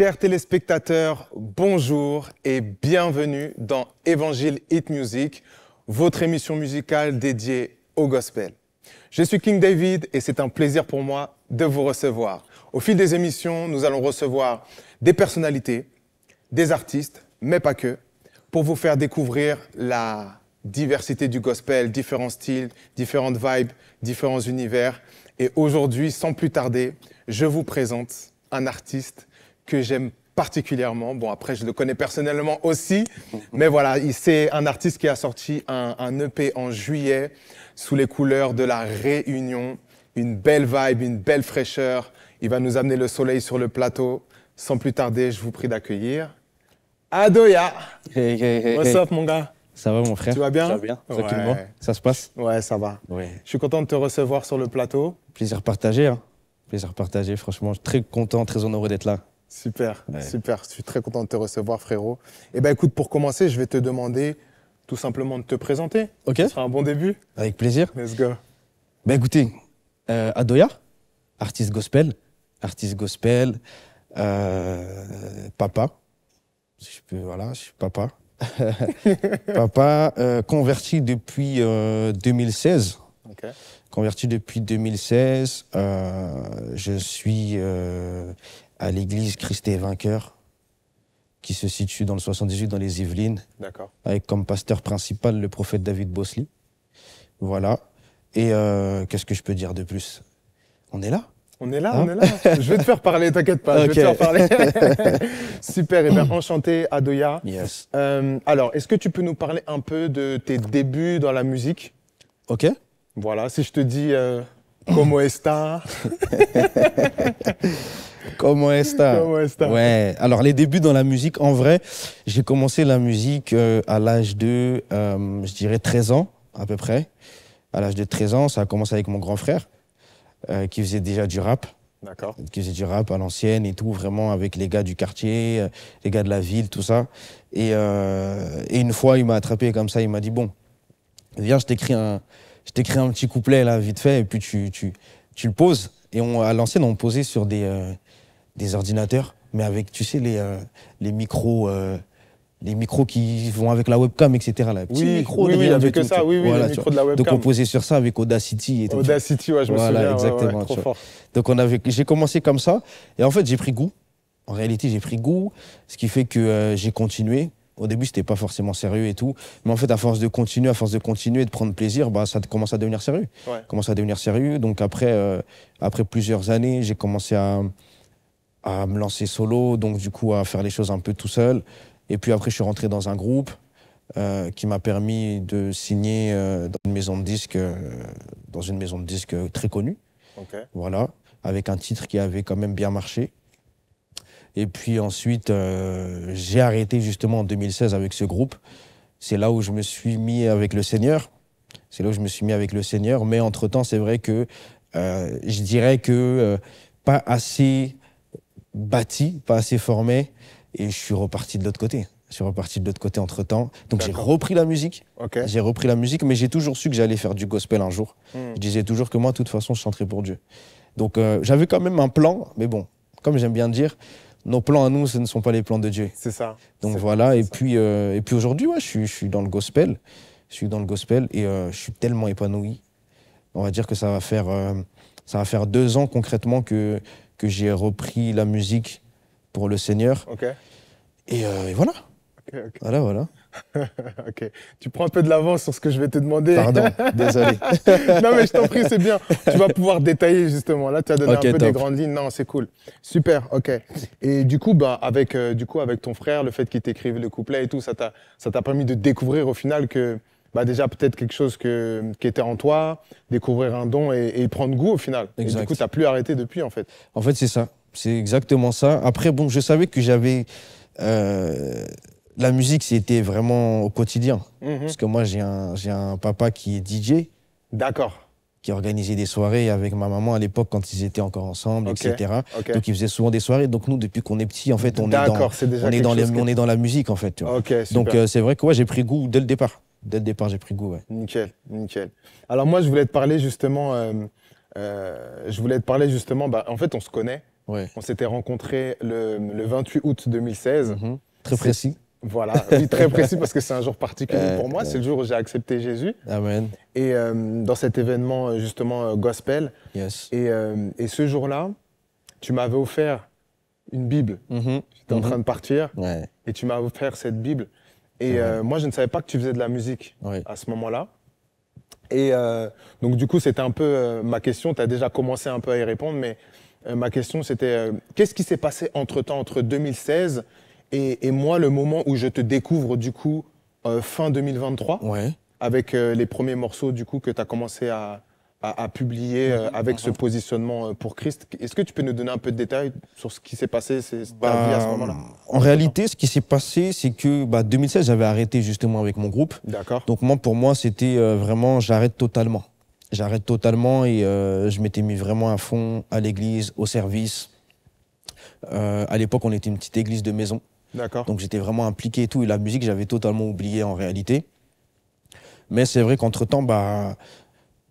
Chers téléspectateurs, bonjour et bienvenue dans Évangile Hit Music, votre émission musicale dédiée au gospel. Je suis King David et c'est un plaisir pour moi de vous recevoir. Au fil des émissions, nous allons recevoir des personnalités, des artistes, mais pas que, pour vous faire découvrir la diversité du gospel, différents styles, différentes vibes, différents univers. Et aujourd'hui, sans plus tarder, je vous présente un artiste que j'aime particulièrement. Bon, après, je le connais personnellement aussi, mais voilà, c'est un artiste qui a sorti un EP en juillet sous les couleurs de la Réunion. Une belle vibe, une belle fraîcheur. Il va nous amener le soleil sur le plateau. Sans plus tarder, je vous prie d'accueillir Adoya. Hey. What's up, mon gars? Ça va, mon frère? Tu vas bien? Ça va bien, tranquillement. Ouais. Ça se passe? Ouais, ça va. Ouais. Je suis content de te recevoir sur le plateau. Plaisir partagé, hein. Plaisir partagé, franchement. Je suis très content, très honoré d'être là. Super, Ouais. super. Je suis très content de te recevoir, frérot. Eh bien, écoute, pour commencer, je vais te demander tout simplement de te présenter. Ok. Ce sera un bon début. Avec plaisir. Let's go. Ben écoutez, Adoya, artiste gospel, papa. Si je peux, voilà, je suis papa. Papa, converti depuis 2016. Ok. Converti depuis 2016. Je suis à l'église Christ est vainqueur, qui se situe dans le 78, dans les Yvelines, D'accord. avec comme pasteur principal le prophète David Bosley. Voilà. Et qu'est-ce que je peux dire de plus? On est là. On est là, Hein? on est là. Je vais te faire parler, t'inquiète pas. Ok. Je vais te faire parler. Super, et bien enchanté, Adoya. Yes. Alors, est-ce que tu peux nous parler un peu de tes débuts dans la musique? Ok. Voilà, si je te dis Como esta? Comment est-ce ça? Comment esta? Ouais. Alors les débuts dans la musique, en vrai, j'ai commencé la musique à l'âge de, je dirais 13 ans à peu près. À l'âge de 13 ans, ça a commencé avec mon grand frère qui faisait déjà du rap. D'accord. Qui faisait du rap à l'ancienne et tout, vraiment avec les gars du quartier, les gars de la ville, tout ça. Et une fois, il m'a attrapé comme ça, il m'a dit, bon, viens, je t'écris un petit couplet là, vite fait, et puis tu le poses. Et à l'ancienne, on posait sur des ordinateurs, mais avec, tu sais, les micros qui vont avec la webcam, etc. Là. Petit Oui, micro oui, derrière avec du tout, ça, tu vois. oui, Voilà, le tu micro vois. de la webcam. Donc on posait sur ça avec Audacity et tout. Audacity, ouais, je me Voilà, souviens. exactement, Ouais, trop tu vois. fort. Donc j'ai commencé comme ça, et en fait j'ai pris goût. En réalité, j'ai pris goût, ce qui fait que j'ai continué. Au début, c'était pas forcément sérieux et tout, mais en fait, à force de continuer, de prendre plaisir, bah ça commence à devenir sérieux. Ouais. Commence à devenir sérieux. Donc après plusieurs années, j'ai commencé à me lancer solo, donc du coup à faire les choses un peu tout seul. Et puis après, je suis rentré dans un groupe qui m'a permis de signer dans une maison de disques très connue. Ok. Voilà, avec un titre qui avait quand même bien marché. Et puis ensuite, j'ai arrêté justement en 2016 avec ce groupe. C'est là où je me suis mis avec le Seigneur. Mais entre-temps, c'est vrai que je dirais que pas assez bâti, pas assez formé. Et je suis reparti de l'autre côté. Entre-temps. Donc j'ai D'accord. repris la musique. Ok. J'ai repris la musique, mais j'ai toujours su que j'allais faire du gospel un jour. Hmm. Je disais toujours que moi, de toute façon, je chanterais pour Dieu. Donc j'avais quand même un plan, mais bon, comme j'aime bien dire, nos plans à nous, ce ne sont pas les plans de Dieu. C'est ça. Donc C'est voilà, ça. et puis aujourd'hui, ouais, je suis dans le gospel. Je suis dans le gospel et je suis tellement épanoui. On va dire que ça va faire 2 ans concrètement que j'ai repris la musique pour le Seigneur. Ok. Et voilà. Ok. Voilà. Ok. Tu prends un peu de l'avance sur ce que je vais te demander. Pardon, désolé. Non, mais je t'en prie, c'est bien. Tu vas pouvoir détailler justement. Là, tu as donné Ok, un peu des top. grandes lignes. Non, c'est cool. Super, ok. Et du coup, avec ton frère, le fait qu'il t'écrive le couplet et tout, ça t'a permis de découvrir au final que déjà peut-être quelque chose qui était en toi, découvrir un don et prendre goût au final. Exact. Et du coup, tu n'as plus arrêté depuis en fait. En fait, c'est ça. C'est exactement ça. Après, bon, je savais que j'avais... la musique, c'était vraiment au quotidien. Mhm. Parce que moi, j'ai un papa qui est DJ, D'accord. qui organisait des soirées avec ma maman à l'époque quand ils étaient encore ensemble, Ok, etc. ok. Donc, ils faisaient souvent des soirées. Donc, nous, depuis qu'on est petit, en fait, D'accord, c'est déjà quelque chose on est dans la musique, en fait. Tu vois. Ok, super. Donc, c'est vrai que ouais, j'ai pris goût dès le départ. Dès le départ, j'ai pris goût, ouais. Nickel, nickel. Alors moi, je voulais te parler justement, en fait, on se connaît Ouais. On s'était rencontrés le 28 août 2016. Très précis. Voilà, oui, très précis parce que c'est un jour particulier pour moi. C'est le jour où j'ai accepté Jésus. Amen. Et dans cet événement, justement, gospel. Yes. Et ce jour-là, tu m'avais offert une Bible. J'étais en train de partir Ouais. et tu m'as offert cette Bible. Et moi, je ne savais pas que tu faisais de la musique à ce moment-là. Et donc, du coup, c'était un peu ma question. Tu as déjà commencé un peu à y répondre, mais ma question, c'était qu'est-ce qui s'est passé entre-temps, entre 2016 et moi, le moment où je te découvre, du coup, fin 2023, avec les premiers morceaux, du coup, que tu as commencé à publier avec ce positionnement pour Christ. Est-ce que tu peux nous donner un peu de détails sur ce qui s'est passé, ta vie à ce moment-là? En réalité, ce qui s'est passé, c'est que 2016, j'avais arrêté justement avec mon groupe. D'accord. Donc pour moi, c'était vraiment, j'arrête totalement. J'arrête totalement et je m'étais mis vraiment à fond à l'église, au service. À l'époque, on était une petite église de maison. D'accord. Donc j'étais vraiment impliqué et tout. Et la musique, j'avais totalement oublié en réalité. Mais c'est vrai qu'entre-temps,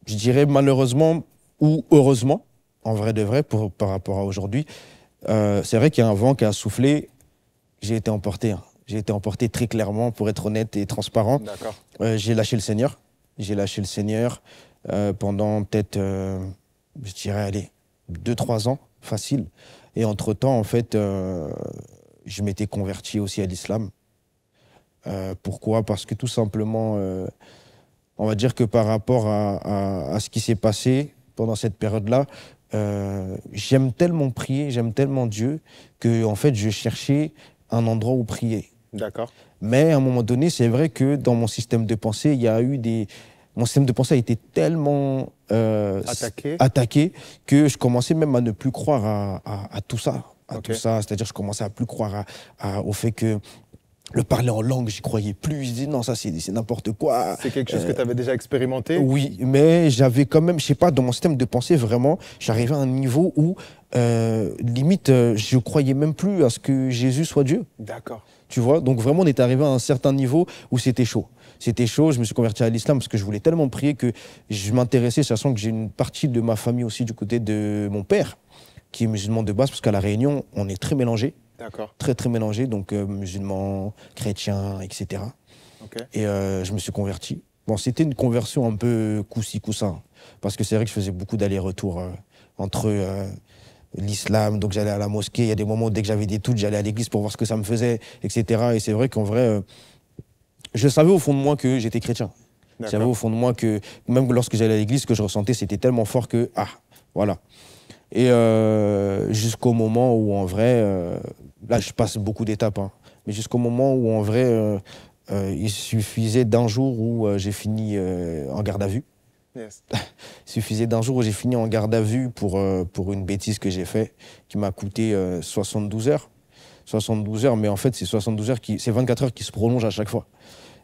je dirais malheureusement ou heureusement, en vrai de vrai, par rapport à aujourd'hui, c'est vrai qu'il y a un vent qui a soufflé. J'ai été emporté. J'ai été emporté très clairement, pour être honnête et transparent. D'accord. J'ai lâché le Seigneur. J'ai lâché le Seigneur pendant peut-être, je dirais, allez, 2-3 ans, facile. Et entre-temps, en fait, je m'étais converti aussi à l'islam. Pourquoi? Parce que tout simplement, on va dire que par rapport à ce qui s'est passé pendant cette période-là, j'aime tellement prier, j'aime tellement Dieu, que en fait, je cherchais un endroit où prier. D'accord. Mais à un moment donné, c'est vrai que dans mon système de pensée, il y a eu mon système de pensée a été tellement attaqué que je commençais même à ne plus croire à tout ça. Tout ça, c'est-à-dire je commençais à plus croire au fait que le parler en langue, j'y croyais plus. Je disais non, ça c'est n'importe quoi. C'est quelque chose que tu avais déjà expérimenté? Oui, mais j'avais quand même, je sais pas, dans mon système de pensée, vraiment, j'arrivais à un niveau où, limite, je croyais même plus à ce que Jésus soit Dieu. D'accord. Tu vois, donc vraiment, on est arrivé à un certain niveau où c'était chaud. C'était chaud, je me suis converti à l'islam parce que je voulais tellement prier que je m'intéressais, sachant que j'ai une partie de ma famille aussi du côté de mon père, qui est musulman de base, parce qu'à La Réunion, on est très mélangés. D'accord. Très, très mélangés, donc musulmans, chrétiens, etc. Okay. Et je me suis converti. Bon, c'était une conversion un peu coup-ci, coup-ça, parce que c'est vrai que je faisais beaucoup d'allers-retours entre l'islam, donc j'allais à la mosquée. Il y a des moments où, dès que j'avais des doutes, j'allais à l'église pour voir ce que ça me faisait, etc. Et c'est vrai qu'en vrai, je savais au fond de moi que j'étais chrétien. Je savais au fond de moi que, même lorsque j'allais à l'église, ce que je ressentais, c'était tellement fort que, voilà. Et jusqu'au moment où, en vrai, là, je passe beaucoup d'étapes, hein, mais jusqu'au moment où, en vrai, il suffisait d'un jour où j'ai fini en garde à vue. Yes. Il suffisait d'un jour où j'ai fini en garde à vue pour une bêtise que j'ai faite, qui m'a coûté 72 heures. 72 heures, mais en fait, c'est 72 heures c'est 24 heures qui se prolongent à chaque fois.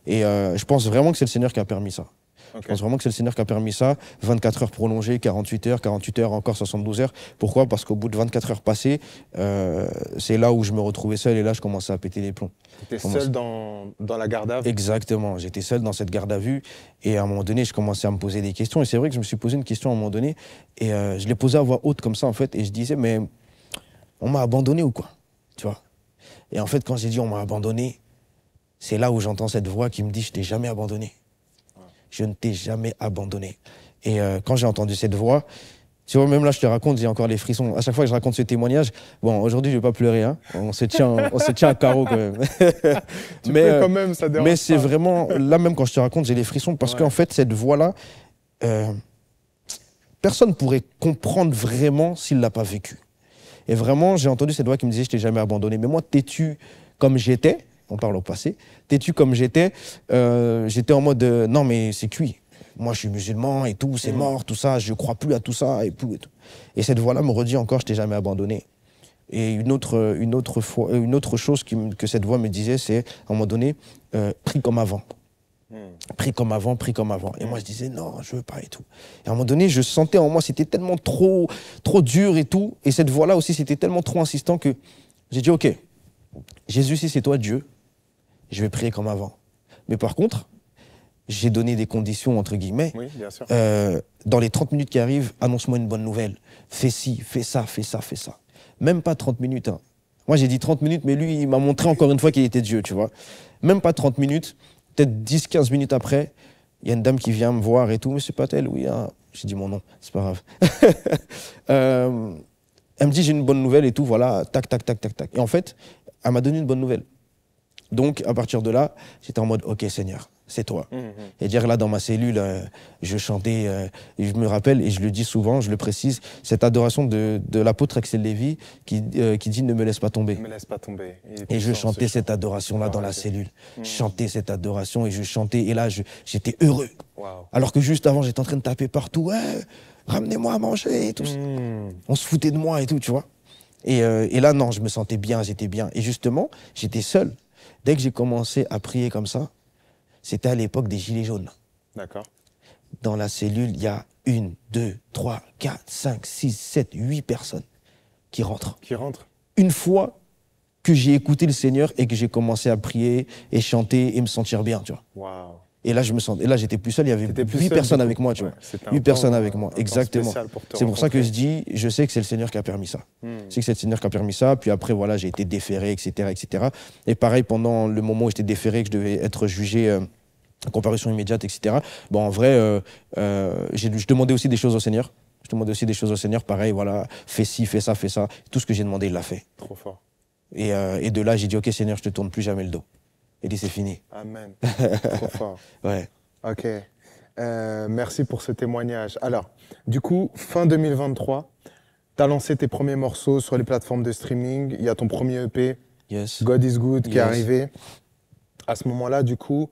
Et je pense vraiment que c'est le Seigneur qui a permis ça. Okay. Je pense vraiment que c'est le Seigneur qui a permis ça. 24 heures prolongées, 48 heures, encore 72 heures. Pourquoi? Parce qu'au bout de 24 heures passées, c'est là où je me retrouvais seul et là, je commençais à péter les plombs. Tu étais seul dans la garde à vue? Exactement. J'étais seul dans cette garde à vue et à un moment donné, je commençais à me poser des questions. Et c'est vrai que je me suis posé une question à un moment donné et je l'ai posée à voix haute comme ça, en fait. Et je disais, mais on m'a abandonné ou quoi? Tu vois? Et en fait, quand j'ai dit on m'a abandonné, c'est là où j'entends cette voix qui me dit, je t'ai jamais abandonné. Je ne t'ai jamais abandonné. Et quand j'ai entendu cette voix, tu vois, même là, je te raconte, j'ai encore les frissons. À chaque fois que je raconte ce témoignage, bon, aujourd'hui, je ne vais pas pleurer, hein. On se tient à carreau quand même. Mais quand même, ça dérange mais c'est vraiment, là même quand je te raconte, j'ai les frissons parce qu'en fait, cette voix-là, personne ne pourrait comprendre vraiment s'il ne l'a pas vécu. Et vraiment, j'ai entendu cette voix qui me disait, je t'ai jamais abandonné. Mais moi, têtu comme j'étais, on parle au passé, têtu comme j'étais en mode, non mais c'est cuit. Moi, je suis musulman et tout, c'est mort, tout ça, je crois plus à tout ça et tout. Et cette voix-là me redit encore, je t'ai jamais abandonné. Et une autre chose que cette voix me disait, c'est, à un moment donné, prie comme avant. Prie comme avant, prie comme avant. Et moi, je disais, non, je veux pas et tout. Et à un moment donné, je sentais en moi, c'était tellement trop dur et tout. Et cette voix-là aussi, c'était tellement trop insistant que j'ai dit, OK, Jésus, si c'est toi Dieu, je vais prier comme avant. Mais par contre, j'ai donné des conditions, entre guillemets. Oui, bien sûr. Dans les 30 minutes qui arrivent, annonce-moi une bonne nouvelle. Fais ci, fais ça, fais ça, fais ça. Même pas 30 minutes. Hein. Moi, j'ai dit 30 minutes, mais lui, il m'a montré encore une fois qu'il était Dieu, tu vois. Même pas 30 minutes, peut-être 10-15 minutes après, il y a une dame qui vient me voir et tout. Monsieur Patel, oui, hein. J'ai dit mon nom, c'est pas grave. Elle me dit, j'ai une bonne nouvelle et tout, voilà, tac, tac, tac, tac, tac. Et en fait, elle m'a donné une bonne nouvelle. Donc, à partir de là, j'étais en mode, OK, Seigneur, c'est toi. Et dire là, dans ma cellule, je chantais, et je me rappelle, et je le dis souvent, je le précise, cette adoration de l'apôtre Axel Lévy qui dit « Ne me laisse pas tomber ». Ne me laisse pas tomber. Et je chantais cette adoration-là dans la cellule. Je chantais cette adoration et je chantais, et là, j'étais heureux. Wow. Alors que juste avant, j'étais en train de taper partout, ouais, ramenez-moi à manger et tout. On se foutait de moi et tout, tu vois. Et là, non, je me sentais bien, j'étais bien. Et justement, j'étais seul. Dès que j'ai commencé à prier comme ça, c'était à l'époque des Gilets jaunes. D'accord. Dans la cellule, il y a 1, 2, 3, 4, 5, 6, 7, 8 personnes qui rentrent. Qui rentrent. Une fois que j'ai écouté le Seigneur et que j'ai commencé à prier et chanter et me sentir bien, tu vois. Waouh. Et là, j'étais plus seul, il y avait 8 personnes avec moi, tu vois. 8 personnes avec moi, exactement. C'est pour ça que je dis, je sais que c'est le Seigneur qui a permis ça. Je sais que c'est le Seigneur qui a permis ça, puis après, voilà, j'ai été déféré, etc., etc. Et pareil, pendant le moment où j'étais déféré, que je devais être jugé en comparution immédiate, etc., bon, en vrai, je demandais aussi des choses au Seigneur. Je demandais aussi des choses au Seigneur, pareil, voilà, fais ci, fais ça, fais ça. Tout ce que j'ai demandé, il l'a fait. Trop fort. Et de là, j'ai dit, OK, Seigneur, je te tourne plus jamais le dos. Et dit, c'est fini. Amen. Trop fort. Ouais. OK. Merci pour ce témoignage. Alors, du coup, fin 2023, tu as lancé tes premiers morceaux sur les plateformes de streaming. Il y a ton premier EP, Yes. God is Good, qui est Yes. arrivé. À ce moment-là, du coup,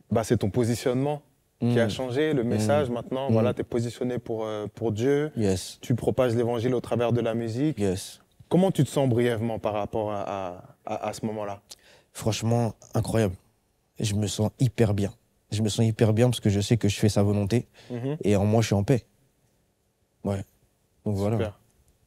bah, c'est ton positionnement qui a changé. Le message, maintenant, voilà, tu es positionné pour Dieu. Yes. Tu propages l'évangile au travers de la musique. Yes. Comment tu te sens brièvement par rapport à ce moment-là? Franchement, incroyable. Je me sens hyper bien. Je me sens hyper bien parce que je sais que je fais sa volonté. Et en moi, je suis en paix. Ouais. Donc voilà.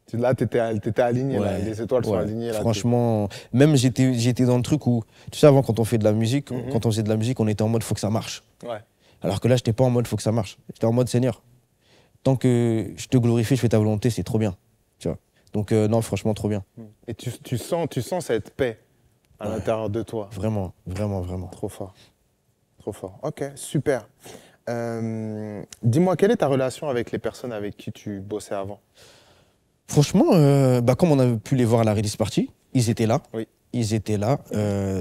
Super. Là, tu étais aligné, là. Ouais. Les étoiles sont Ouais. alignées. Là, franchement, même j'étais dans le truc où, tu sais, avant, quand on fait de la musique, quand on faisait de la musique, on était en mode faut que ça marche. Ouais. Alors que là, j'étais pas en mode faut que ça marche. J'étais en mode Seigneur. Tant que je te glorifie, je fais ta volonté, c'est trop bien. Tu vois. Donc, non, franchement, trop bien. Et tu sens cette paix à l'intérieur de toi. Vraiment, vraiment, vraiment. Trop fort. Trop fort. OK, super. Dis-moi, quelle est ta relation avec les personnes avec qui tu bossais avant? Franchement, comme on a pu les voir à la release party, ils étaient là. Oui. Ils étaient là,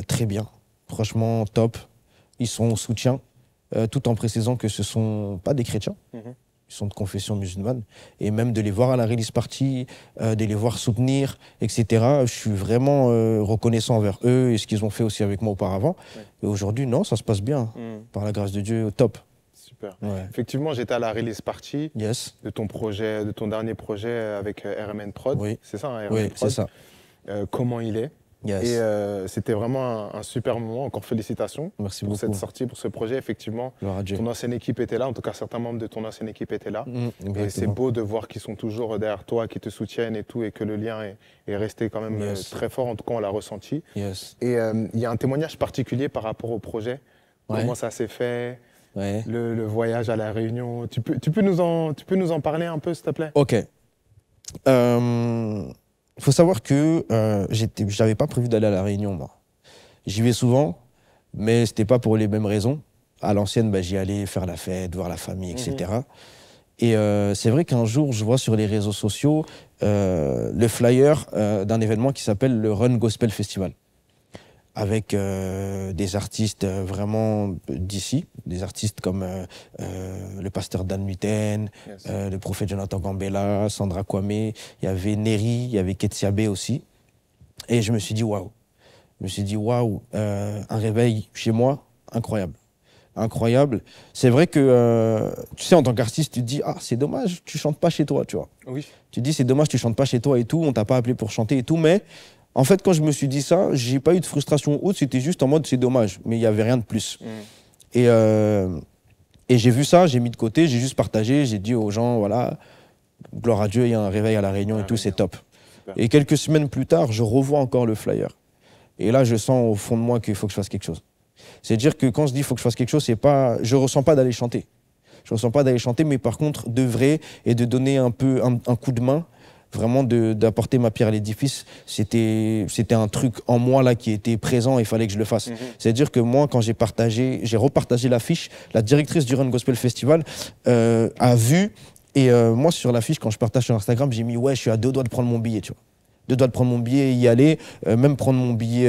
très bien. Franchement, top. Ils sont au soutien, tout en précisant que ce ne sont pas des chrétiens. Ils sont de confession musulmane. Et même de les voir à la release party, de les voir soutenir, etc. Je suis vraiment reconnaissant envers eux et ce qu'ils ont fait aussi avec moi auparavant. Ouais. Et aujourd'hui, non, ça se passe bien. Par la grâce de Dieu, top. Super. Ouais. Effectivement, j'étais à la release party de ton dernier projet avec RMN Prod. Oui. C'est ça, hein, RMN oui, Prod. c'est ça. Comment il est. Yes. Et c'était vraiment un super moment. Encore félicitations. Merci pour beaucoup. cette sortie, pour ce projet. Effectivement, ton ancienne équipe était là. En tout cas, certains membres de ton ancienne équipe étaient là. Et c'est beau de voir qu'ils sont toujours derrière toi, qui te soutiennent et tout, et que le lien est resté quand même très fort. En tout cas, on l'a ressenti. Yes. Et il y a un témoignage particulier par rapport au projet. Comment ça s'est fait, le voyage à La Réunion. Tu peux nous en parler un peu, s'il te plaît? OK. Il faut savoir que je n'avais pas prévu d'aller à La Réunion, moi. J'y vais souvent, mais ce n'était pas pour les mêmes raisons. À l'ancienne, j'y allais faire la fête, voir la famille, etc. Et c'est vrai qu'un jour, je vois sur les réseaux sociaux le flyer d'un événement qui s'appelle le Run Gospel Festival, avec des artistes vraiment d'ici, des artistes comme le pasteur Dan Muten, le prophète Jonathan Gambella, Sandra Kwame, il y avait Neri, il y avait Ketsiabe aussi. Et je me suis dit waouh. Je me suis dit waouh, un réveil chez moi, incroyable. Incroyable. C'est vrai que, tu sais, en tant qu'artiste, tu te dis, ah, c'est dommage, tu chantes pas chez toi, tu vois. Oui. Tu te dis, c'est dommage, tu chantes pas chez toi et tout, on t'a pas appelé pour chanter et tout, mais en fait, quand je me suis dit ça, j'ai pas eu de frustration haute, c'était juste en mode c'est dommage, mais il y avait rien de plus. Et j'ai vu ça, j'ai mis de côté, j'ai juste partagé, j'ai dit aux gens, voilà, gloire à Dieu, il y a un réveil à La Réunion et tout, c'est top. Super. Et quelques semaines plus tard, je revois encore le flyer. Et là, je sens au fond de moi qu'il faut que je fasse quelque chose. C'est-à-dire que quand je dis qu'il faut que je fasse quelque chose, c'est pas, je ressens pas d'aller chanter. Je ressens pas d'aller chanter, mais par contre, d'œuvrer et de donner un peu un coup de main vraiment d'apporter ma pierre à l'édifice, c'était un truc en moi là qui était présent et il fallait que je le fasse. C'est-à-dire que moi, quand j'ai repartagé l'affiche, la directrice du Run Gospel Festival a vu, et moi sur l'affiche, quand je partage sur Instagram, j'ai mis ouais, je suis à 2 doigts de prendre mon billet, tu vois. 2 doigts de prendre mon billet et y aller, même prendre mon billet,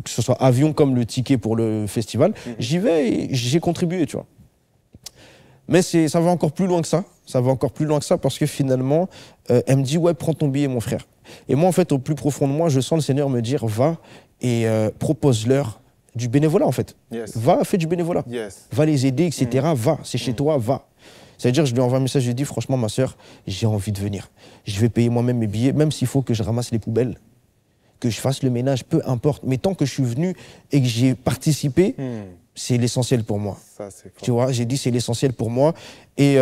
que ce soit avion comme le ticket pour le festival. J'y vais et j'ai contribué, tu vois. Mais ça va encore plus loin que ça. Ça va encore plus loin que ça parce que finalement, elle me dit, ouais, prends ton billet, mon frère. Et moi, en fait, au plus profond de moi, je sens le Seigneur me dire, va et propose-leur du bénévolat, en fait. Yes. Va, fais du bénévolat. Yes. Va les aider, etc. Va, c'est chez toi, va. C'est-à-dire, je lui envoie un message, je lui dis, franchement, ma sœur, j'ai envie de venir. Je vais payer moi-même mes billets, même s'il faut que je ramasse les poubelles, que je fasse le ménage, peu importe. Mais tant que je suis venu et que j'ai participé, c'est l'essentiel pour moi. Ça, c'est fort. Tu vois, j'ai dit c'est l'essentiel pour moi. Et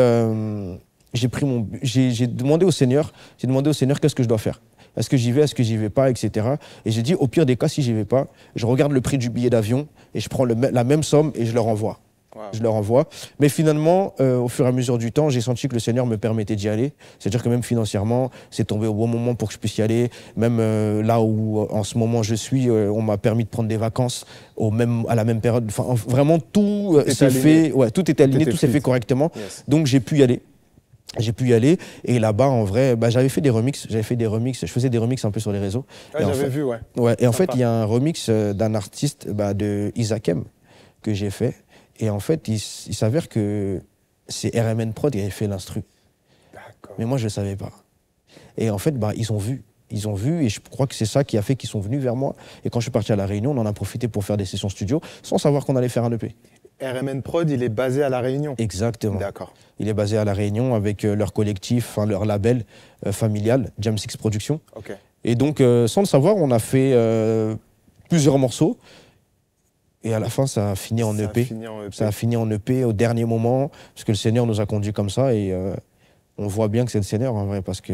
j'ai demandé au Seigneur, qu'est-ce que je dois faire. Est-ce que j'y vais, est-ce que j'y vais pas, etc. Et j'ai dit au pire des cas, si j'y vais pas, je regarde le prix du billet d'avion et je prends la même somme et je leur envoie. Wow. Je leur envoie. Mais finalement, au fur et à mesure du temps, j'ai senti que le Seigneur me permettait d'y aller. C'est-à-dire que même financièrement, c'est tombé au bon moment pour que je puisse y aller. Même là où en ce moment je suis, on m'a permis de prendre des vacances à la même période. Enfin, vraiment, tout s'est fait. Ouais, tout était aligné, tout s'est fait correctement. Yes. Donc j'ai pu y aller. J'ai pu y aller et là-bas en vrai j'avais fait des remixes, je faisais des remixes un peu sur les réseaux. Ouais, j'avais vu, ouais. Et en fait il y a un remix d'un artiste de Isakem que j'ai fait et en fait il s'avère que c'est RMN Prod qui avait fait l'instru. D'accord. Mais moi je le savais pas. Et en fait ils ont vu et je crois que c'est ça qui a fait qu'ils sont venus vers moi et quand je suis parti à La Réunion, on en a profité pour faire des sessions studio sans savoir qu'on allait faire un EP. RMN Prod, il est basé à La Réunion. Exactement. D'accord. Il est basé à La Réunion avec leur collectif, leur label familial, Jam 6 Productions. Ok. Et donc, sans le savoir, on a fait plusieurs morceaux. Et à la fin, ça a fini en EP. Ça a fini en EP au dernier moment, parce que le Seigneur nous a conduits comme ça. Et on voit bien que c'est le Seigneur, en vrai, parce que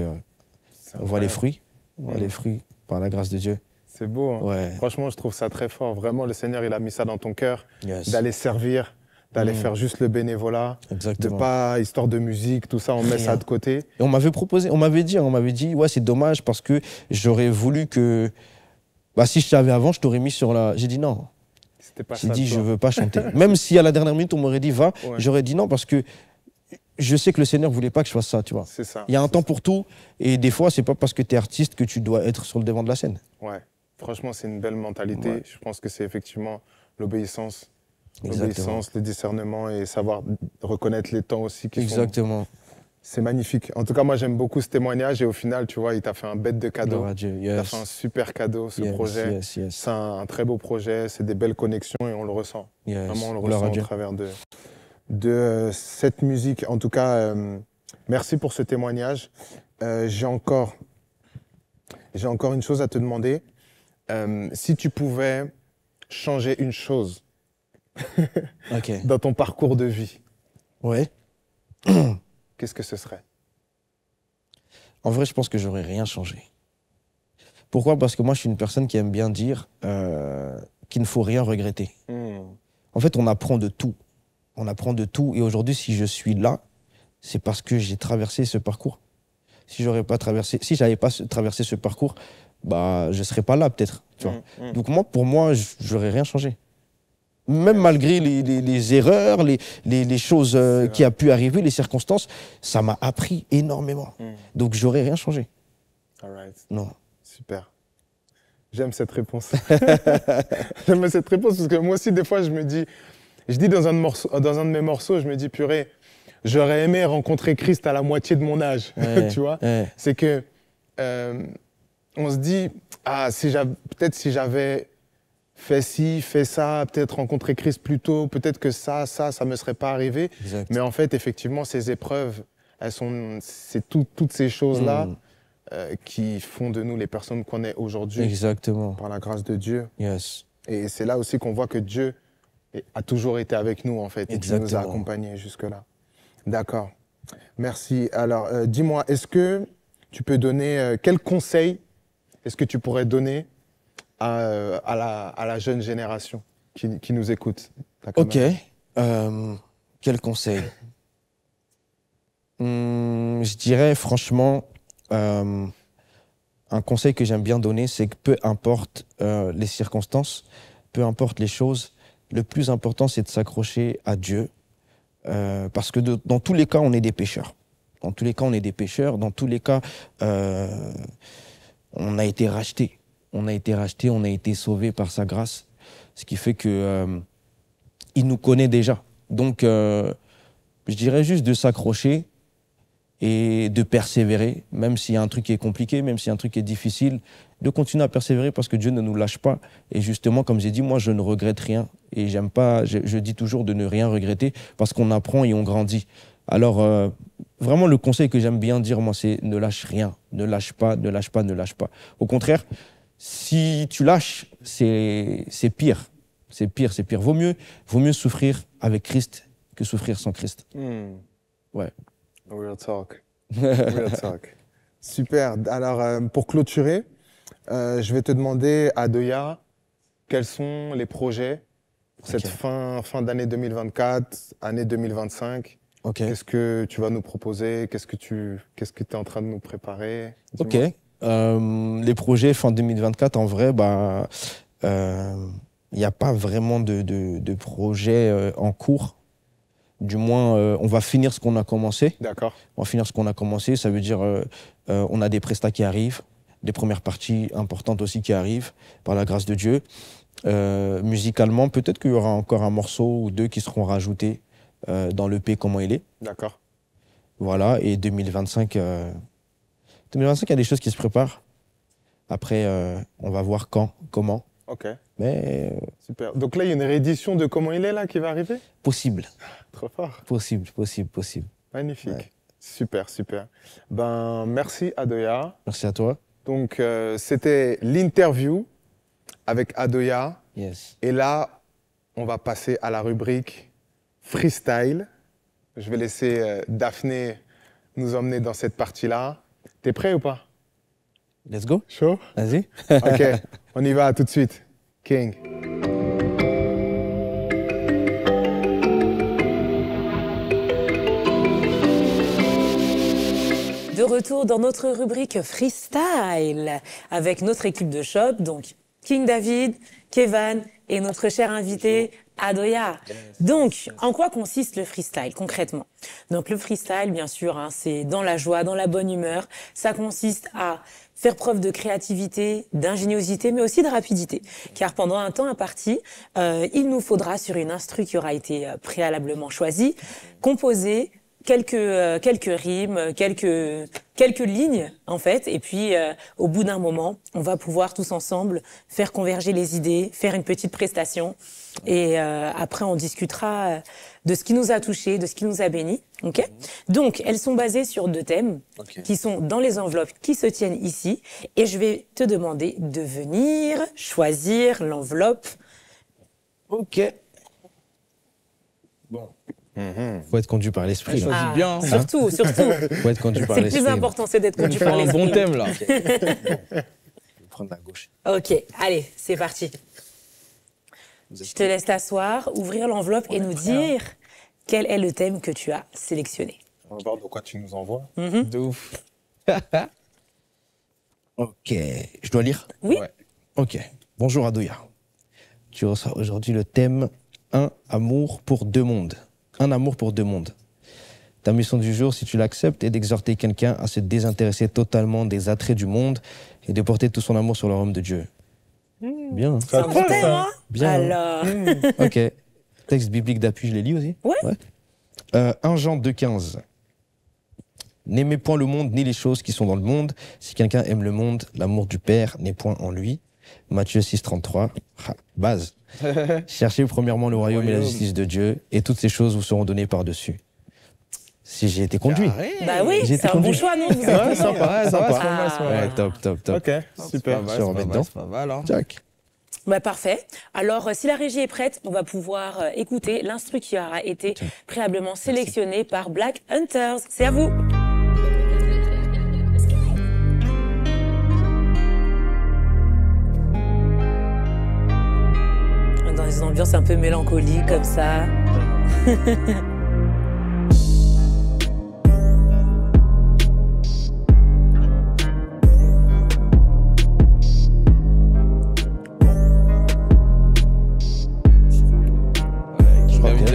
on voit les fruits. On voit les fruits, par la grâce de Dieu. C'est beau. Hein. Ouais. Franchement, je trouve ça très fort. Vraiment, le Seigneur, il a mis ça dans ton cœur. Yes. D'aller servir, d'aller faire juste le bénévolat. Exactement. De pas, histoire de musique, tout ça, on met ça de côté. Et on m'avait proposé, on m'avait dit, ouais, c'est dommage parce que j'aurais voulu que, si je t'avais avant, je t'aurais mis sur la. J'ai dit non. J'ai dit, je veux pas chanter. Même si à la dernière minute, on m'aurait dit, va, j'aurais dit non parce que je sais que le Seigneur voulait pas que je fasse ça, tu vois. C'est ça. Il y a un temps pour tout et des fois, c'est pas parce que tu es artiste que tu dois être sur le devant de la scène. Ouais. Franchement, c'est une belle mentalité. Ouais. Je pense que c'est effectivement l'obéissance. L'obéissance, le discernement et savoir reconnaître les temps aussi. Exactement. C'est magnifique. En tout cas, moi, j'aime beaucoup ce témoignage et au final, tu vois, il t'a fait un bête de cadeau. Il t'a fait un super cadeau, ce projet. C'est un très beau projet, c'est des belles connexions et on le ressent. Vraiment, on le ressent au travers de cette musique. En tout cas, merci pour ce témoignage. J'ai encore une chose à te demander. Si tu pouvais changer une chose dans ton parcours de vie, qu'est-ce que ce serait? En vrai, je pense que j'aurais rien changé. Pourquoi? Parce que moi, je suis une personne qui aime bien dire qu'il ne faut rien regretter. En fait, on apprend de tout. On apprend de tout. Et aujourd'hui, si je suis là, c'est parce que j'ai traversé ce parcours. Si j'avais pas traversé ce parcours, je serais pas là peut-être. Donc pour moi, j'aurais rien changé. Même malgré les erreurs, les choses qui a pu arriver, les circonstances, ça m'a appris énormément. Donc j'aurais rien changé. All right. Non. Super. J'aime cette réponse. J'aime cette réponse parce que moi aussi, des fois, je dis dans un de mes morceaux, je me dis, purée, j'aurais aimé rencontrer Christ à la moitié de mon âge. Tu vois? C'est que on se dit, peut-être si j'avais fait ci, fait ça, peut-être rencontré Christ plus tôt, peut-être que ça me serait pas arrivé. Exact. Mais en fait, effectivement, ces épreuves, c'est toutes ces choses-là qui font de nous les personnes qu'on est aujourd'hui. Exactement. Par la grâce de Dieu. Yes. Et c'est là aussi qu'on voit que Dieu a toujours été avec nous, en fait, et qui nous a accompagnés jusque-là. D'accord. Merci. Alors, dis-moi, est-ce que tu peux donner quel conseil est-ce que tu pourrais donner à la jeune génération qui nous écoute? Ok. Quel conseil? Je dirais franchement, un conseil que j'aime bien donner, c'est que peu importe les circonstances, peu importe les choses, le plus important, c'est de s'accrocher à Dieu. Parce que dans tous les cas, on est des pécheurs. Dans tous les cas, on est des pécheurs. Dans tous les cas, on a été rachetés. On a été rachetés, on a été sauvés par sa grâce. Ce qui fait que il nous connaît déjà. Donc, je dirais juste de s'accrocher et de persévérer, même s'il y a un truc qui est compliqué, même s'il y a un truc qui est difficile, de continuer à persévérer parce que Dieu ne nous lâche pas. Et justement, comme j'ai dit, moi, je ne regrette rien. Et j'aime pas, je dis toujours de ne rien regretter parce qu'on apprend et on grandit. Alors, vraiment, le conseil que j'aime bien dire, moi, c'est ne lâche rien. Ne lâche pas, ne lâche pas, ne lâche pas. Au contraire, si tu lâches, c'est pire. C'est pire, c'est pire. Vaut mieux souffrir avec Christ que souffrir sans Christ. Ouais. Real talk. Real talk. Super. Alors, pour clôturer, je vais te demander, Adoya, quels sont les projets pour cette fin d'année 2024, année 2025 ? Qu'est-ce que tu vas nous proposer ? Qu'est-ce que tu es en train de nous préparer ? Ok. Les projets fin 2024, en vrai, il n'y a pas vraiment de projet en cours. Du moins, on va finir ce qu'on a commencé. D'accord. On va finir ce qu'on a commencé. Ça veut dire on a des prestats qui arrivent, des premières parties importantes aussi qui arrivent, par la grâce de Dieu. Musicalement, peut-être qu'il y aura encore un morceau ou deux qui seront rajoutés dans l'EP Comment il est. D'accord. Voilà, et 2025, il y a des choses qui se préparent. Après, on va voir quand, comment. Ok. Mais super. Donc là, il y a une réédition de Comment il est là qui va arriver ? Possible. Trop fort. Possible. Magnifique. Ouais. Super. Ben, merci Adoya. Merci à toi. Donc, c'était l'interview avec Adoya. Yes. Et là, on va passer à la rubrique freestyle. Je vais laisser Daphné nous emmener dans cette partie-là. T'es prêt ou pas ? Let's go. Chaud ? Vas-y. Ok, on y va tout de suite. King. De retour dans notre rubrique freestyle avec notre équipe de shop, donc King David, Kevan et notre cher invité Adoya. Donc, en quoi consiste le freestyle concrètement ? Donc, le freestyle, bien sûr, c'est dans la joie, dans la bonne humeur. Ça consiste à faire preuve de créativité, d'ingéniosité, mais aussi de rapidité. Car pendant un temps imparti, il nous faudra, sur une instru qui aura été préalablement choisie, composer quelques rimes, quelques lignes en fait, et puis au bout d'un moment, on va pouvoir tous ensemble faire converger les idées, faire une petite prestation, et après on discutera de ce qui nous a touchés, de ce qui nous a bénis. Ok ? Donc elles sont basées sur 2 thèmes qui sont dans les enveloppes qui se tiennent ici, et je vais te demander de venir choisir l'enveloppe. Ok. Bon. Faut être conduit par l'esprit. Choisis bien. Hein. Surtout. Faut être conduit par C'est le l'esprit. plus important, c'est d'être conduit par Un l'esprit. bon thème là. Je vais prendre la gauche. Ok, allez, c'est parti. Je te laisse t'asseoir, ouvrir l'enveloppe et nous dire quel est le thème que tu as sélectionné. On va voir de quoi tu nous envoies. De ouf. Ok. Je dois lire ? Oui. Ouais. Ok. Bonjour Adoya. Tu reçois aujourd'hui le thème Un amour pour 2 mondes. Un amour pour 2 mondes. Ta mission du jour, si tu l'acceptes, est d'exhorter quelqu'un à se désintéresser totalement des attraits du monde et de porter tout son amour sur le royaume de Dieu. Bien. Hein. C'est un bon thème, hein ? Bien. Alors, Ok. Texte biblique d'appui, je les lis aussi ? Ouais. 1 Jean 2,15. N'aimez point le monde ni les choses qui sont dans le monde. Si quelqu'un aime le monde, l'amour du Père n'est point en lui. Matthieu 6,33. Base. Cherchez premièrement le royaume et la justice de Dieu, et toutes ces choses vous seront données par-dessus. Si j'ai été conduit. bah oui, J'ai été c'est un bon conduit. choix, non ? Vous êtes content Sympa, Ah. ouais. Top. Ok, super. Je remets dedans. C'est pas mal, hein. Jack. Bah parfait. Alors, si la régie est prête, on va pouvoir écouter l'instru qui aura été préalablement sélectionné par Black Hunters. C'est à vous. Dans une ambiance un peu mélancolique comme ça.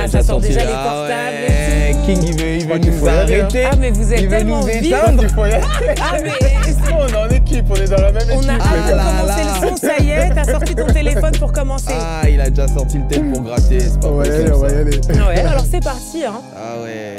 Ah, ça sort déjà les portables et tout. King, il veut nous arrêter. Ah, mais vous êtes tellement vite. Ah, mais on est en équipe, on est dans la même équipe. on a hâte de commencer le son, ça y est, t'as sorti ton téléphone pour commencer. Ah, il a déjà sorti le tel pour gratter, c'est pas possible. On va y aller. Ouais, alors c'est parti, hein. Ah ouais.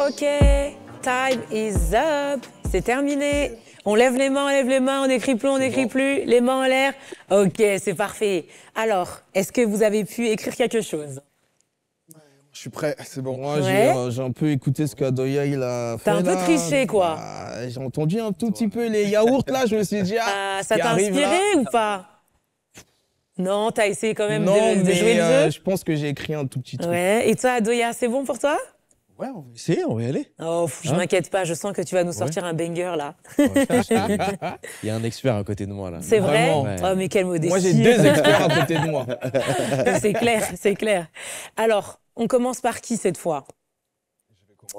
Ok. Time is up. C'est terminé. On lève les mains, on n'écrit plus, les mains en l'air. Ok, c'est parfait. Alors, est-ce que vous avez pu écrire quelque chose? Je suis prêt, c'est bon. Moi, Ouais. j'ai un peu écouté ce qu'Adoya il a fait. T'as un peu là. triché, quoi. Ah, j'ai entendu un tout petit peu les yaourts là, je me suis dit Ah, ça qui t'a arrive, inspiré là. ou pas? Non, t'as essayé quand même Non, de mais jouer le jeu? je pense que j'ai écrit un tout petit truc. Ouais. Et toi, Adoya, c'est bon pour toi? Ouais, on va essayer, on va y aller. Oh, je m'inquiète pas, je sens que tu vas nous sortir un banger là. Il y a un expert à côté de moi là. C'est vrai? Vraiment. Ouais. Oh, mais quelle modestie. Moi, j'ai 2 experts à côté de moi. C'est clair. Alors, on commence par qui cette fois?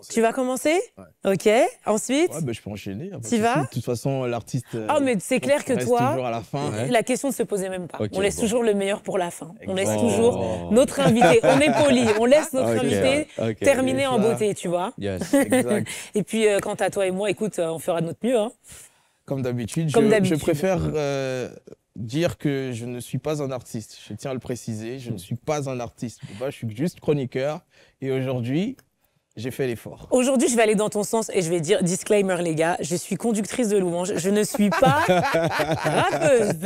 Tu vas commencer? Ok. Ensuite? Ouais, bah, je peux enchaîner. y a pas de T'y vas? souci. De toute façon, l'artiste. Oh, mais c'est clair que reste toi, toujours à la fin. la question ne se posait même pas. Ok, on laisse bon. toujours le meilleur pour la fin. On laisse Exact. toujours notre invité. On est poli. On laisse notre Ok, invité ok. terminer en ça. beauté, tu vois. Yes. Exact. Et puis, quant à toi et moi, écoute, on fera de notre mieux. Hein. Comme d'habitude, Comme je d'habitude. préfère dire que je ne suis pas un artiste. Je tiens à le préciser, je ne suis pas un artiste. De base, je suis juste chroniqueur. Et aujourd'hui, j'ai fait l'effort. Aujourd'hui, je vais aller dans ton sens et je vais dire disclaimer, les gars. Je suis conductrice de louange. Je ne suis pas rappeuse.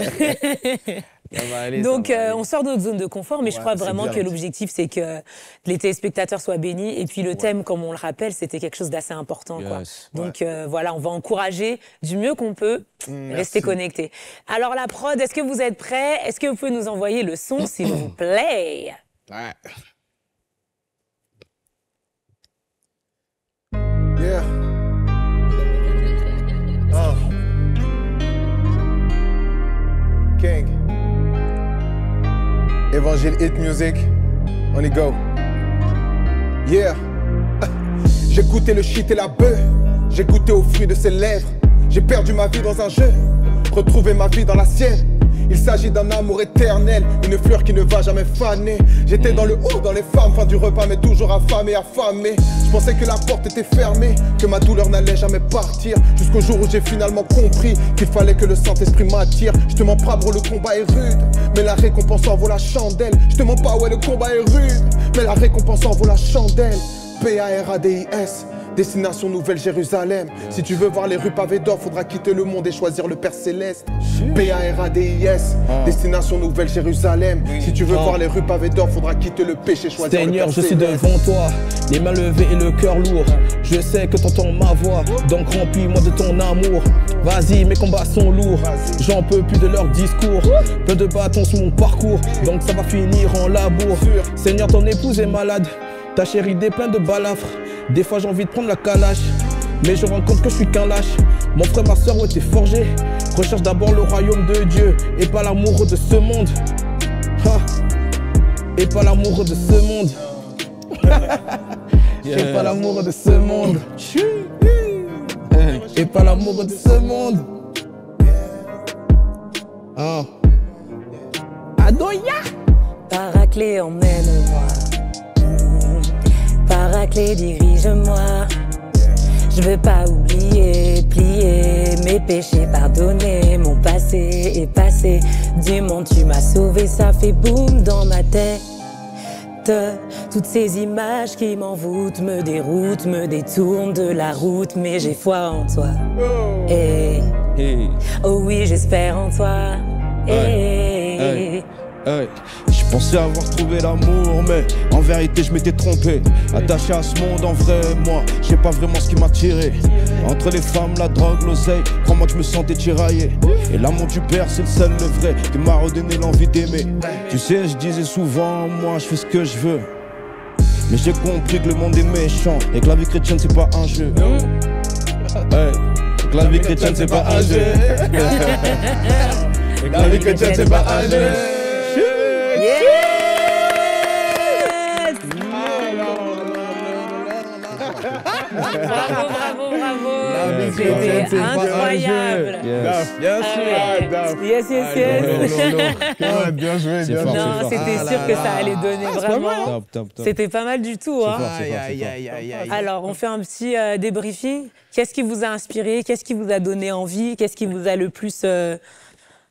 Ça va aller, Donc, ça va aller. on sort de notre zone de confort, mais je Ouais, crois c'est vraiment bien. que l'objectif, c'est que les téléspectateurs soient bénis. Et puis, le thème, comme on le rappelle, c'était quelque chose d'assez important. Quoi. Yes. Donc, voilà, on va encourager du mieux qu'on peut. Restez connectés. Alors, la prod, est-ce que vous êtes prêts? Est-ce que vous pouvez nous envoyer le son, s'il vous plaît? Ouais. Yeah. King. Évangile Hit Music. On y go. Yeah. J'ai goûté le shit et la bœuf. J'ai goûté aux fruits de ses lèvres. J'ai perdu ma vie dans un jeu. Retrouvé ma vie dans la sienne. Il s'agit d'un amour éternel, une fleur qui ne va jamais faner. J'étais dans le haut, dans les femmes, fin du repas, mais toujours affamé. Je pensais que la porte était fermée, que ma douleur n'allait jamais partir. Jusqu'au jour où j'ai finalement compris qu'il fallait que le Saint-Esprit m'attire. Je te mens pas, bro, le combat est rude, mais la récompense en vaut la chandelle. Je te mens pas, ouais, le combat est rude, mais la récompense en vaut la chandelle. P-A-R-A-D-I-S. Destination Nouvelle-Jérusalem. Si tu veux voir les rues pavées d'or, faudra quitter le monde et choisir le Père Céleste. P-A-R-A-D-I-S. Destination Nouvelle-Jérusalem. Si tu veux voir les rues pavées d'or, faudra quitter le péché, choisir Seigneur, le je Père suis Céleste. devant toi, les mains levées et le cœur lourd. Je sais que t'entends ma voix, donc remplis-moi de ton amour. Vas-y, mes combats sont lourds, j'en peux plus de leur discours. Peu de bâtons sur mon parcours, donc ça va finir en labour. Seigneur, ton épouse est malade, ta chérie dépeinte de balafres. Des fois j'ai envie de prendre la calache, mais je rends compte que je suis qu'un lâche. Mon frère, ma soeur ont été forgés. Recherche d'abord le royaume de Dieu et pas l'amour de ce monde. Ha. Et pas l'amour de ce monde. Et pas l'amour de ce monde. Et pas l'amour de ce monde. Ah. Adoya. Paraclet, emmène-moi. Paraclet, dirige-moi. Je veux pas oublier, plier mes péchés, pardonner. Mon passé est passé. Du monde, tu m'as sauvé, ça fait boum dans ma tête. Toutes ces images qui m'envoûtent, me déroutent, me détournent de la route. Mais j'ai foi en toi. Hey. Hey. Oh oui, j'espère en toi. Hey. Hey. Hey. Je Je pensais avoir trouvé l'amour, mais en vérité je m'étais trompé. Attaché à ce monde, en vrai, moi, je sais pas vraiment ce qui m'a tiré. Entre les femmes, la drogue, l'oseille, crois-moi que je me sentais tiraillé. Et l'amour du père, c'est le seul, le vrai, qui m'a redonné l'envie d'aimer. Tu sais, je disais souvent, moi, je fais ce que je veux. Mais j'ai compris que le monde est méchant et que la vie chrétienne, c'est pas un jeu. Hey, que la vie chrétienne, c'est pas un jeu. La vie chrétienne, c'est pas un jeu. Bravo, bravo, bravo. C'était C'était incroyable. Bien sûr. Yes, yes, yes. Bien joué, bien joué. Non, c'était sûr que ça allait donner vraiment. Top, top, top. C'était pas mal du tout. C'est Hein. fort, c'est fort. Alors, on fait un petit débriefing. Qu'est-ce qui vous a inspiré? Qu'est-ce qui vous a donné envie? Qu'est-ce qui vous a le plus...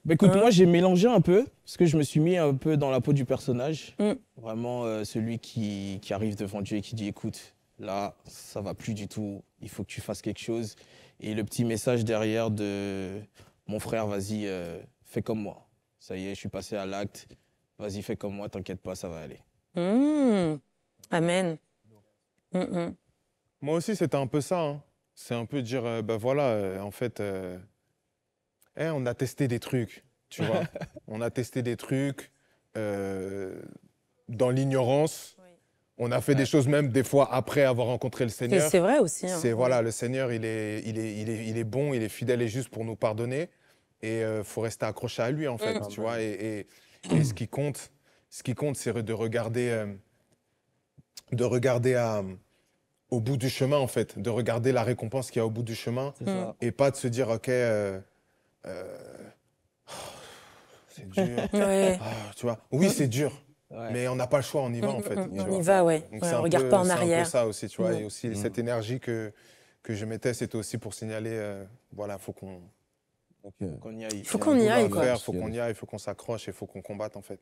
Bah écoute, moi j'ai mélangé un peu, parce que je me suis mis un peu dans la peau du personnage. Vraiment celui qui arrive devant Dieu et qui dit écoute, là ça va plus du tout, il faut que tu fasses quelque chose. Et le petit message derrière de mon frère, vas-y, fais comme moi. Ça y est, je suis passé à l'acte, vas-y, fais comme moi, t'inquiète pas, ça va aller. Amen. Moi aussi, c'était un peu ça. Hein. C'est un peu dire, ben voilà, en fait, on a testé des trucs, tu vois. On a testé des trucs dans l'ignorance. Oui. On a fait des choses même des fois après avoir rencontré le Seigneur. C'est vrai aussi. Hein. C'est voilà, le Seigneur, il est bon, il est fidèle et juste pour nous pardonner. Et faut rester accroché à lui, en fait, tu vois. Et ce qui compte, c'est de regarder au bout du chemin, en fait, de regarder la récompense qu'il y a au bout du chemin et pas de se dire, OK, c'est dur. Ouais. Tu vois, oui, c'est dur, mais on n'a pas le choix, on y va, en fait. On y va, ouais. On regarde pas en arrière. C'est un peu ça aussi, tu vois. Et aussi, cette énergie que je mettais, c'était aussi pour signaler, voilà, faut qu'on y aille. Il faut qu'on y aille, quoi. Il faut qu'on y aille, il faut qu'on s'accroche, il faut qu'on combatte, en fait.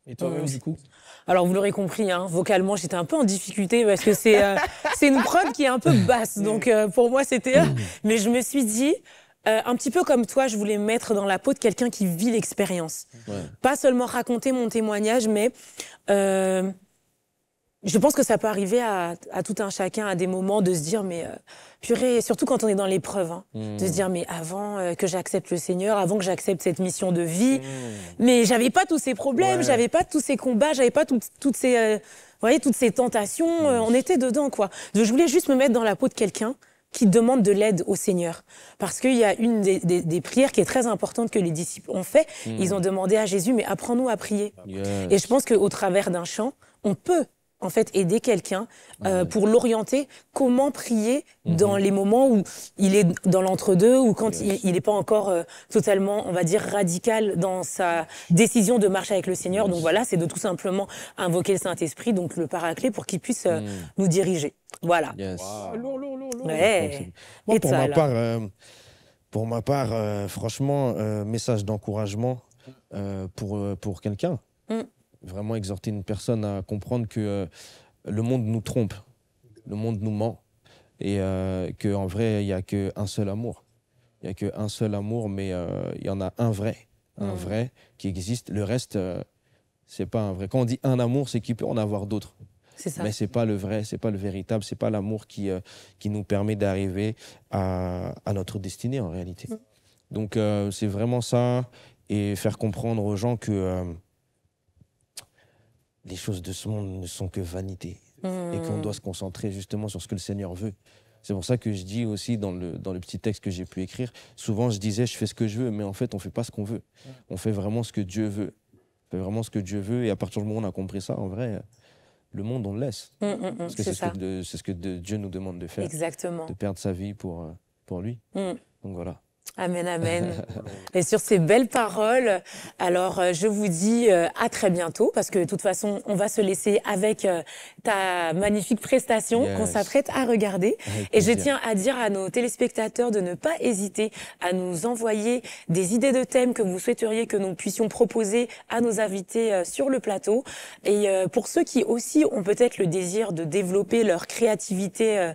Et toi-même, du coup? Alors, vous l'aurez compris, hein, vocalement, j'étais un peu en difficulté parce que c'est une prod qui est un peu basse. Donc, pour moi, c'était... Mais je me suis dit, un petit peu comme toi, je voulais me mettre dans la peau de quelqu'un qui vit l'expérience. Pas seulement raconter mon témoignage, mais... je pense que ça peut arriver à tout un chacun à des moments de se dire, mais purée, surtout quand on est dans l'épreuve, hein, de se dire, mais avant que j'accepte le Seigneur, avant que j'accepte cette mission de vie, mais j'avais pas tous ces problèmes, j'avais pas tous ces combats, j'avais pas toutes ces, vous voyez, toutes ces tentations, on était dedans, quoi. Je voulais juste me mettre dans la peau de quelqu'un qui demande de l'aide au Seigneur. Parce qu'il y a une des prières qui est très importante que les disciples ont fait. Ils ont demandé à Jésus, mais apprends-nous à prier. Et je pense qu'au travers d'un chant, on peut en fait aider quelqu'un pour l'orienter comment prier dans les moments où il est dans l'entre-deux ou quand il n'est pas encore totalement, on va dire, radical dans sa décision de marcher avec le Seigneur. Donc voilà, c'est de tout simplement invoquer le Saint-Esprit, donc le Paraclet, pour qu'il puisse nous diriger. Voilà. Ouais. Moi, pour ma part, franchement, message d'encouragement pour quelqu'un. Vraiment exhorter une personne à comprendre que le monde nous trompe, le monde nous ment et qu'en vrai, il n'y a qu'un seul amour. Il n'y a qu'un seul amour, mais il y en a un vrai qui existe. Le reste, c'est pas un vrai. Quand on dit un amour, c'est qu'il peut en avoir d'autres. Mais c'est pas le vrai, c'est pas le véritable, c'est pas l'amour qui nous permet d'arriver à notre destinée en réalité. Donc c'est vraiment ça et faire comprendre aux gens que les choses de ce monde ne sont que vanité et qu'on doit se concentrer justement sur ce que le Seigneur veut. C'est pour ça que je dis aussi dans le petit texte que j'ai pu écrire, souvent je disais je fais ce que je veux, mais en fait on fait pas ce qu'on veut. On fait vraiment ce que Dieu veut. On fait vraiment ce que Dieu veut et à partir du moment où on a compris ça, en vrai, le monde on le laisse. Parce que c'est ce que Dieu nous demande de faire. Exactement. De perdre sa vie pour lui. Donc voilà. Amen, amen. Et sur ces belles paroles, alors je vous dis à très bientôt parce que de toute façon, on va se laisser avec ta magnifique prestation qu'on s'apprête à regarder. Et je tiens à dire à nos téléspectateurs de ne pas hésiter à nous envoyer des idées de thèmes que vous souhaiteriez que nous puissions proposer à nos invités sur le plateau. Et pour ceux qui aussi ont peut-être le désir de développer leur créativité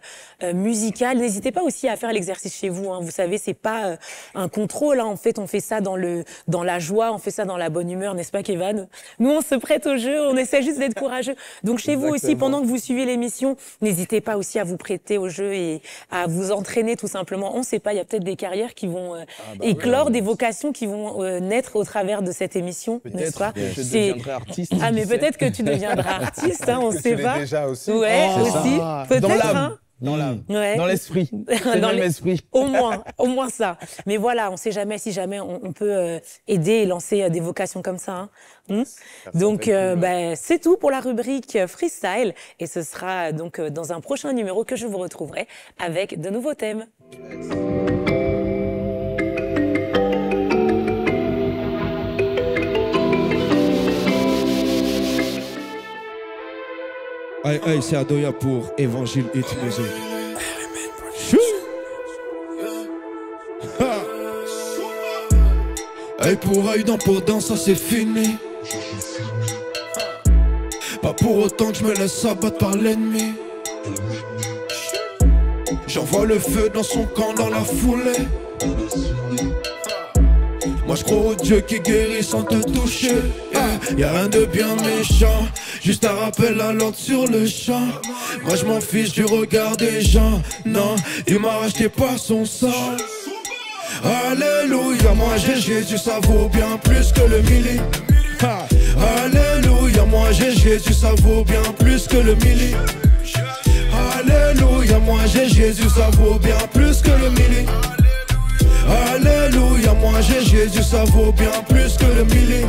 musicale, n'hésitez pas aussi à faire l'exercice chez vous. Hein. Vous savez, c'est pas un contrôle. Hein. En fait, on fait ça dans la joie, on fait ça dans la bonne humeur, n'est-ce pas, Kevin? Nous, on se prête au jeu, on essaie juste d'être courageux. Donc, chez vous aussi, pendant que vous suivez l'émission, n'hésitez pas aussi à vous prêter au jeu et à vous entraîner tout simplement. On ne sait pas, il y a peut-être des carrières qui vont éclore, des vocations qui vont naître au travers de cette émission, n'est-ce pas? Je deviendrai artiste. Ah, mais peut-être que tu deviendras artiste, hein, on ne sait pas. Déjà aussi. Ouais, aussi. Peut-être, Dans l'âme. hein. Dans l'âme. Ouais. Dans l'esprit. C'est Dans dans les- l'esprit. Au moins ça. Mais voilà, on ne sait jamais si jamais on peut aider et lancer des vocations comme ça. Hein. Donc, c'est tout pour la rubrique freestyle. Et ce sera donc dans un prochain numéro que je vous retrouverai avec de nouveaux thèmes. Aïe aïe, c'est Adoya pour Évangile Hit Music. Chou. Ha. Aïe pour aïe, dent pour dent, ça c'est fini. Pas pour autant que je me laisse abattre par l'ennemi. J'envoie le feu dans son camp dans la foulée. Moi je crois au Dieu qui guérit sans te toucher. Y'a rien de bien méchant, juste un rappel à l'ordre sur le champ. Moi je m'en fiche du regard des gens. Non, il m'a racheté par son sang. Alléluia, moi j'ai Jésus, ça vaut bien plus que le milli. Alléluia, moi j'ai Jésus, ça vaut bien plus que le milli. Alléluia, moi j'ai Jésus, ça vaut bien plus que le milli. Alléluia, moi j'ai Jésus, ça vaut bien plus que le milli.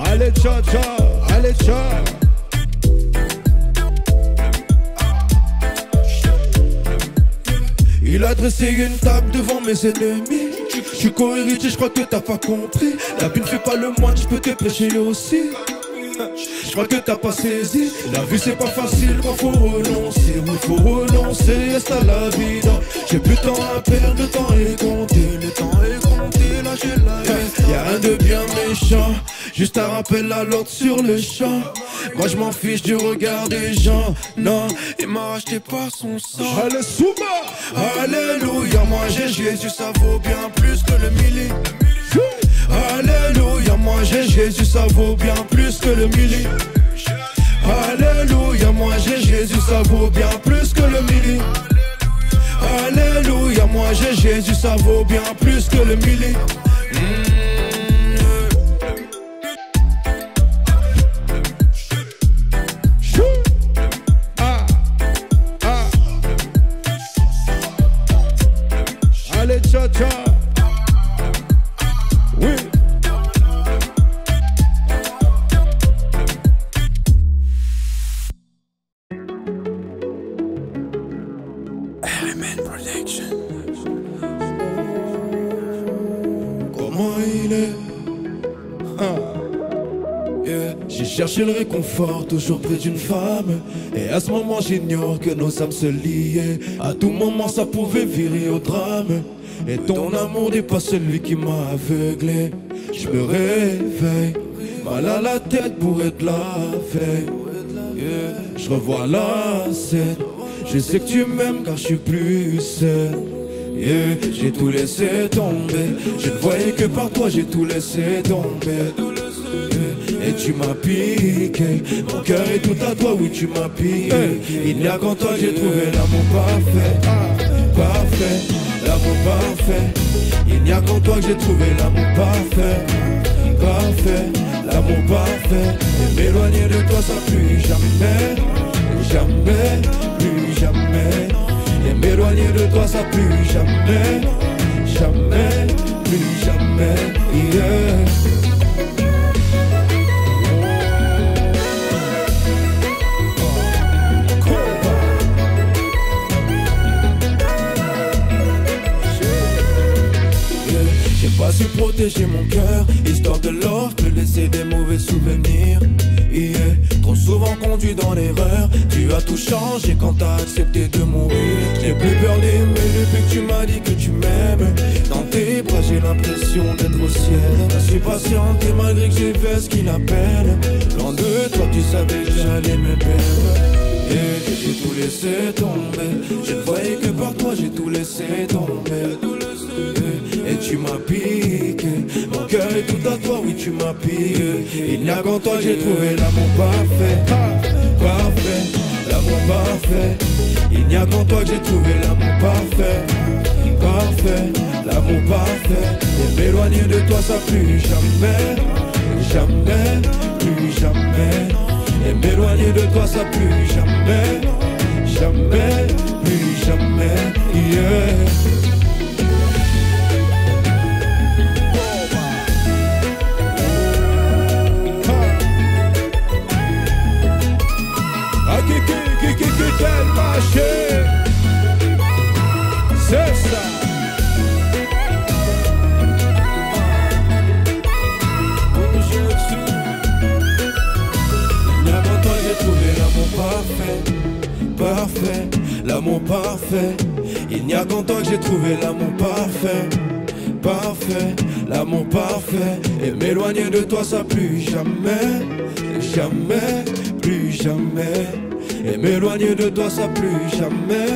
Allez tcha tcha, allez tcha. Il a dressé une table devant mes ennemis. Je suis co-héritier, je crois que t'as pas compris. La vie ne fait pas le moine, je peux te prêcher aussi. Je crois que t'as pas saisi. La vie c'est pas facile, moi faut renoncer. Oui faut renoncer, hasta la vida. J'ai plus de temps à perdre, le temps est compté. Le temps est compté, là j'ai la vie. Y'a rien de bien méchant, juste un rappel à l'ordre sur le champ. Moi je m'en fiche du regard des gens. Non, il m'a racheté par son sang. Allez Souma. Alléluia, moi j'ai Jésus, ça vaut bien plus que le milli. Alléluia, moi j'ai Jésus, ça vaut bien plus que le milli. Alléluia, moi j'ai Jésus, ça vaut bien plus que le milli. Alléluia, moi j'ai Jésus, ça vaut bien plus que le milli. Allez, tcha tcha. Oui. Element Protection. Comment il est? Yeah. J'ai cherché le réconfort toujours près d'une femme. Et à ce moment j'ignore que nos âmes se liaient. À tout moment ça pouvait virer au drame. Et ton amour dépasse celui qui m'a aveuglé. Je me réveille, mal à la tête pour être la veille. Yeah. Je revois la scène. Je sais que tu m'aimes car je suis plus seul. Yeah. J'ai tout laissé tomber. Je ne voyais que par toi, j'ai tout laissé tomber. Yeah. Et tu m'as piqué. Mon cœur est tout à toi, oui tu m'as piqué. Il n'y a qu'en toi que j'ai trouvé l'amour parfait. Parfait, l'amour parfait. Il n'y a qu'en toi que j'ai trouvé l'amour parfait. Parfait, l'amour parfait. Et m'éloigner de toi ça plus jamais. Jamais, plus jamais. Et m'éloigner de toi ça plus jamais. Jamais, plus jamais. Yeah. J'ai pas su protéger mon cœur, histoire de love, me laisser des mauvais souvenirs. Yeah. Trop souvent conduit dans l'erreur, tu as tout changé quand t'as accepté de mourir. J'ai plus peur d'aimer depuis que tu m'as dit que tu m'aimes. Dans tes bras j'ai l'impression d'être au ciel. suis patienté malgré que j'ai fait ce qu'il appelle. Loin de toi, tu savais que j'allais me perdre. Et j'ai tout laissé tomber. Je ne voyais que par toi, j'ai tout laissé tomber. Et tu m'as piqué. Mon cœur est tout à toi, oui tu m'as piqué. Il n'y a qu'en toi que j'ai trouvé l'amour parfait. Parfait, l'amour parfait. Il n'y a qu'en toi que j'ai trouvé l'amour parfait. Parfait, l'amour parfait. Et m'éloigner de toi ça plus jamais. Jamais, plus jamais. Et m'éloigner de toi ça plus jamais. Jamais, plus jamais. Yeah. Quel marché, c'est ça. Il y a longtemps j'ai trouvé l'amour parfait. Parfait, l'amour parfait. Il n'y a qu'en toi que j'ai trouvé l'amour parfait. Parfait, l'amour parfait. Et m'éloigner de toi ça plus jamais. Jamais, plus jamais. Et m'éloigner de toi ça plus jamais.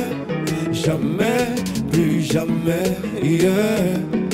Jamais, plus jamais, yeah.